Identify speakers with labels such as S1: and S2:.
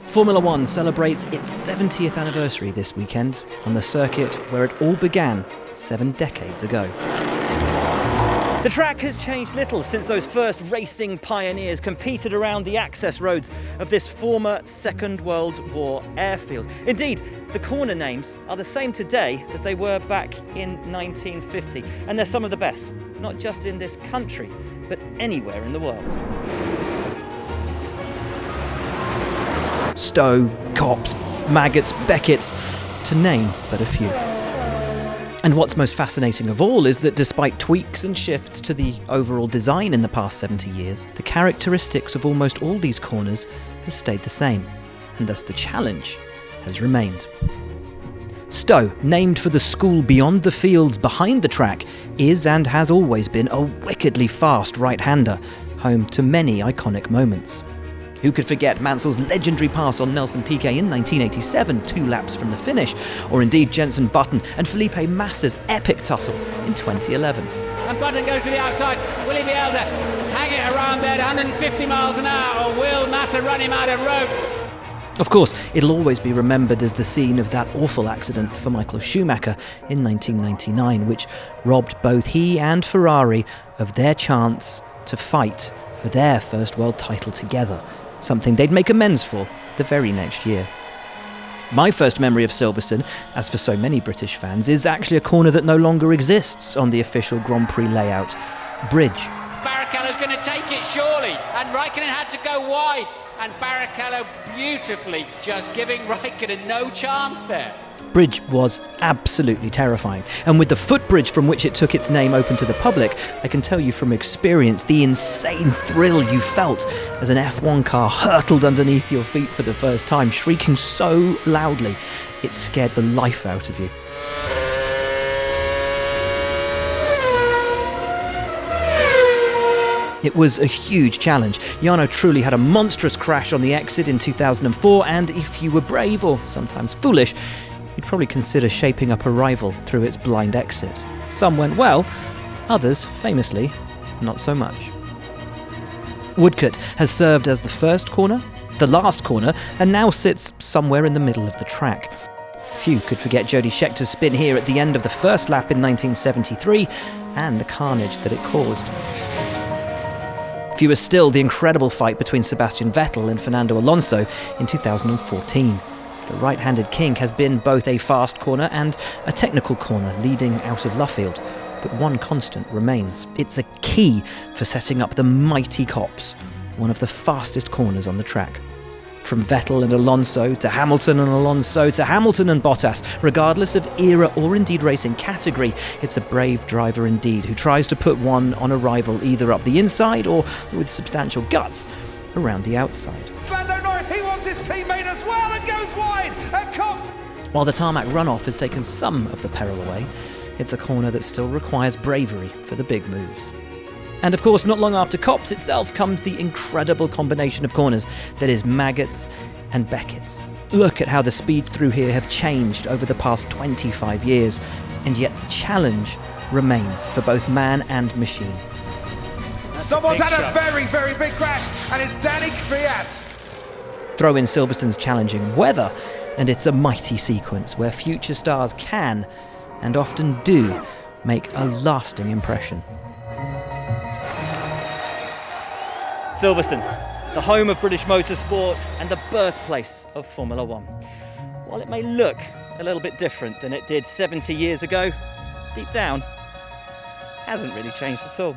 S1: Formula One celebrates its 70th anniversary this weekend on the circuit where it all began 7 decades ago. The track has changed little since those first racing pioneers competed around the access roads of this former Second World War airfield. Indeed, the corner names are the same today as they were back in 1950, and they're some of the best, not just in this country, but anywhere in the world. Stowe, Copse, Maggots, Becketts, to name but a few. And what's most fascinating of all is that despite tweaks and shifts to the overall design in the past 70 years, the characteristics of almost all these corners has stayed the same, and thus the challenge has remained. Stowe, named for the school beyond the fields behind the track, is and has always been a wickedly fast right-hander, home to many iconic moments. Who could forget Mansell's legendary pass on Nelson Piquet in 1987, 2 laps from the finish, or indeed Jenson Button and Felipe Massa's epic tussle in 2011.
S2: And Button goes to the outside. Will he be able to hang it around there at 150 miles an hour, or will Massa run him out of road?
S1: Of course, it'll always be remembered as the scene of that awful accident for Michael Schumacher in 1999, which robbed both he and Ferrari of their chance to fight for their first world title together, something they'd make amends for the very next year. My first memory of Silverstone, as for so many British fans, is actually a corner that no longer exists on the official Grand Prix layout. Bridge.
S2: Barrichello's going to take it surely, and Raikkonen had to go wide, and Barrichello beautifully just giving Raikkonen no chance there.
S1: Bridge was absolutely terrifying, and with the footbridge from which it took its name open to the public, I can tell you from experience the insane thrill you felt as an F1 car hurtled underneath your feet for the first time, shrieking so loudly it scared the life out of you. It was a huge challenge. Jarno Trulli had a monstrous crash on the exit in 2004, and if you were brave or sometimes foolish, you'd probably consider shaping up a rival through its blind exit. Some went well, others, famously, not so much. Woodcote has served as the first corner, the last corner, and now sits somewhere in the middle of the track. Few could forget Jody Scheckter's spin here at the end of the first lap in 1973, and the carnage that it caused. Fewer still the incredible fight between Sebastian Vettel and Fernando Alonso in 2014. The right-handed king has been both a fast corner and a technical corner leading out of Luffield. But one constant remains. It's a key for setting up the mighty Copse, one of the fastest corners on the track. From Vettel and Alonso to Hamilton and Alonso to Hamilton and Bottas, regardless of era or indeed racing category, it's a brave driver indeed who tries to put one on a rival either up the inside or, with substantial guts, around the outside.
S3: Lando Norris, he wants his teammate as well and goes wide at Copse.
S1: While the tarmac runoff has taken some of the peril away, it's a corner that still requires bravery for the big moves. And of course, not long after Copse itself comes the incredible combination of corners that is Maggots and Becketts. Look at how the speeds through here have changed over the past 25 years, and yet the challenge remains for both man and machine.
S3: Someone's had a very, very big crash, and it's Danny Kvyat.
S1: Throw in Silverstone's challenging weather, and it's a mighty sequence where future stars can, and often do, make a lasting impression. Silverstone, the home of British motorsport and the birthplace of Formula One. While it may look a little bit different than it did 70 years ago, deep down, hasn't really changed at all.